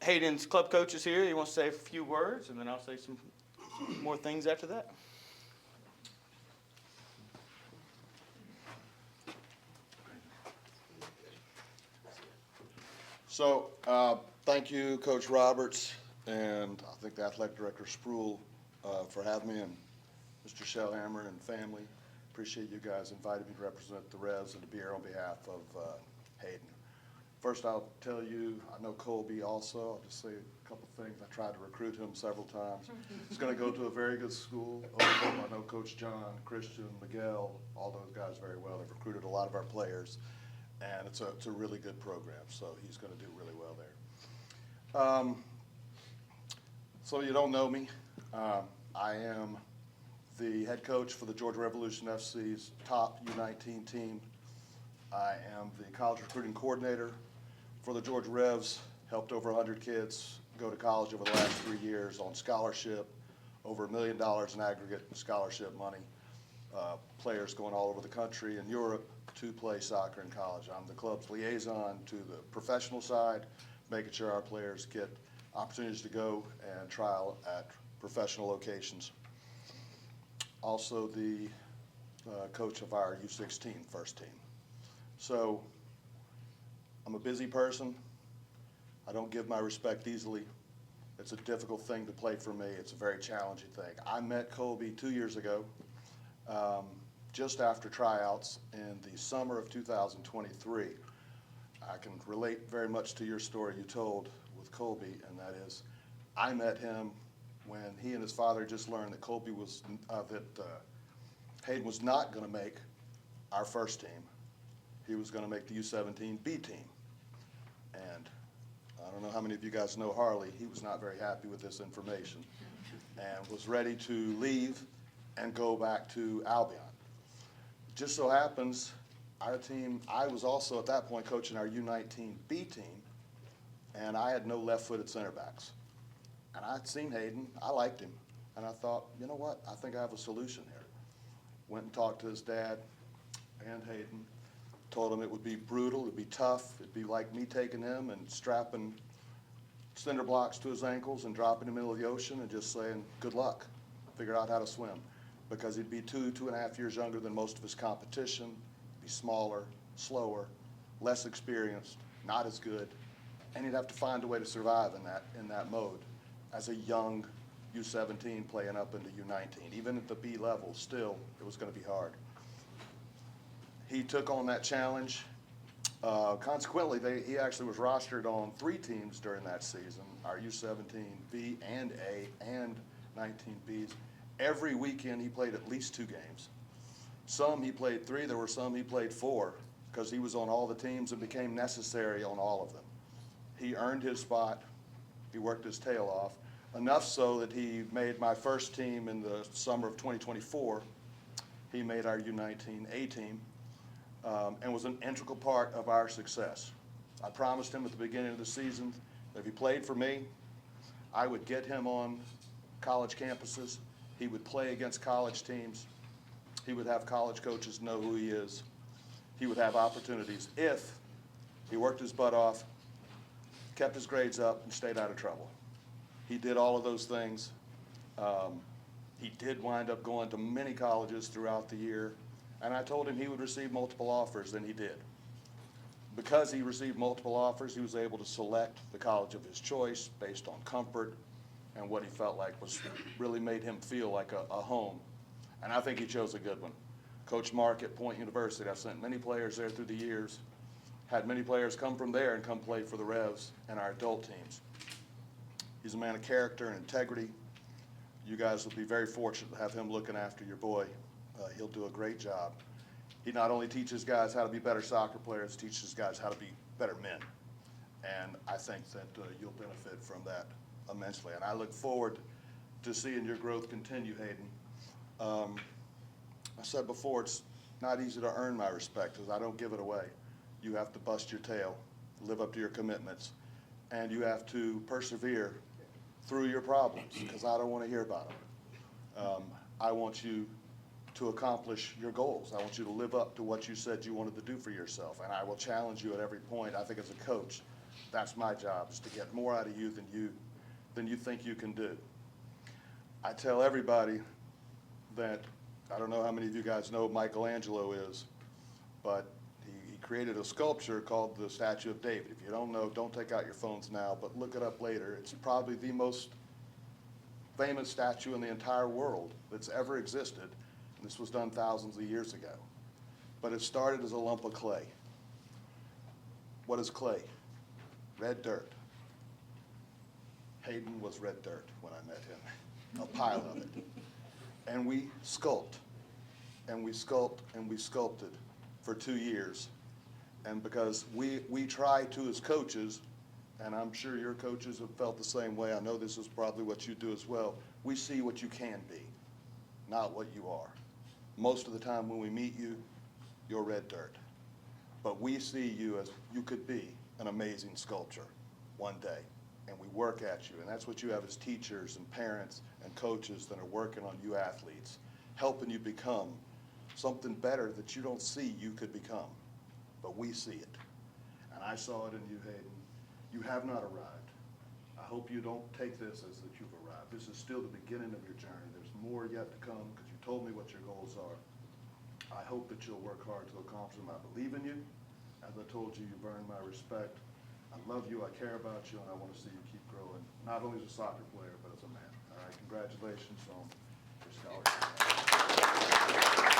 Hayden's club coach is here. He wants to say a few words, and then I'll say some more things after that. So, thank you, Coach Roberts, and I think the Athletic Director Sproul for having me, and Mr. Shellhammer and family. Appreciate you guys inviting me to represent the Revs and to be here on behalf of Hayden. First, I'll tell you, I know Colby also. I'll just say a couple things. I tried to recruit him several times. He's going to go to a very good school. I know Coach John, Christian, Miguel, all those guys very well. They've recruited a lot of our players, and it's a really good program, so he's going to do really well there. So you don't know me. I am the head coach for the Georgia Revolution FC's top U19 team. I am the college recruiting coordinator for the Georgia Revs. Helped over 100 kids go to college over the last 3 years on scholarship, over $1 million in aggregate scholarship money. Players going all over the country and Europe to play soccer in college. I'm the club's liaison to the professional side, making sure our players get opportunities to go and trial at professional locations. Also the coach of our U16 first team. So I'm a busy person. I don't give my respect easily. It's a difficult thing to play for me. It's a very challenging thing. I met Colby 2 years ago, just after tryouts in the summer of 2023. I can relate very much to your story you told with Colby, and that is, I met him when he and his father just learned that Hayden was not going to make our first team. He was going to make the U17 B team. And I don't know how many of you guys know Harley. He was not very happy with this information and was ready to leave and go back to Albion. Just so happens, our team, I was also at that point coaching our U19 B team, and I had no left-footed center backs. And I'd seen Hayden, I liked him, and I thought, you know what, I think I have a solution here. Went and talked to his dad and Hayden, told him it would be brutal, it'd be tough, it'd be like me taking him and strapping cinder blocks to his ankles and dropping him into the ocean and just saying, good luck, figure out how to swim. Because he'd be 2.5 years younger than most of his competition, be smaller, slower, less experienced, not as good, and he'd have to find a way to survive in that mode as a young U17 playing up into U19. Even at the B level, still, it was going to be hard. He took on that challenge. Consequently, he actually was rostered on 3 teams during that season, our U17B and A and 19Bs. Every weekend he played at least 2 games. Some he played 3, there were some he played 4, because he was on all the teams and became necessary on all of them. He earned his spot, he worked his tail off, enough so that he made my first team in the summer of 2024. He made our U19 A team and was an integral part of our success. I promised him at the beginning of the season that if he played for me, I would get him on college campuses. He would play against college teams. He would have college coaches know who he is. He would have opportunities if he worked his butt off, kept his grades up, and stayed out of trouble. He did all of those things. He did wind up going to many colleges throughout the year, and I told him he would receive multiple offers, and he did. Because he received multiple offers, he was able to select the college of his choice based on comfort and what he felt like was really made him feel like a home. And I think he chose a good one. Coach Mark at Point University, I've sent many players there through the years, had many players come from there and come play for the Revs and our adult teams. He's a man of character and integrity. You guys will be very fortunate to have him looking after your boy. He'll do a great job. He not only teaches guys how to be better soccer players, he teaches guys how to be better men. And I think that you'll benefit from that immensely. And I look forward to seeing your growth continue, Hayden. I said before, it's not easy to earn my respect because I don't give it away. You have to bust your tail, live up to your commitments, and you have to persevere through your problems because I don't want to hear about them. I want you to accomplish your goals. I want you to live up to what you said you wanted to do for yourself, and I will challenge you at every point. I think as a coach, That's my job, is to get more out of you than you think you can do. I tell everybody that, I don't know how many of you guys know who Michelangelo is, but he created a sculpture called the Statue of David. If you don't know, don't take out your phones now, but look it up later. It's probably the most famous statue in the entire world that's ever existed. This was done thousands of years ago. But it started as a lump of clay. What is clay? Red dirt. Hayden was red dirt when I met him, a pile of it. And we sculpt, and we sculpt, and we sculpted for 2 years. And because we try to, as coaches, and I'm sure your coaches have felt the same way, I know this is probably what you do as well, we see what you can be, not what you are. Most of the time when we meet you, you're red dirt. But we see you as you could be an amazing sculptor one day, and we work at you. And that's what you have as teachers and parents and coaches that are working on you athletes, helping you become something better that you don't see you could become. But we see it. And I saw it in you, Hayden. You have not arrived. I hope you don't take this as that you've arrived. This is still the beginning of your journey. There's more yet to come because you told me what your goals are. I hope that you'll work hard to accomplish them. I believe in you. As I told you, you've earned my respect. I love you, I care about you, and I want to see you keep growing, not only as a soccer player, but as a man. All right, congratulations on your scholarship.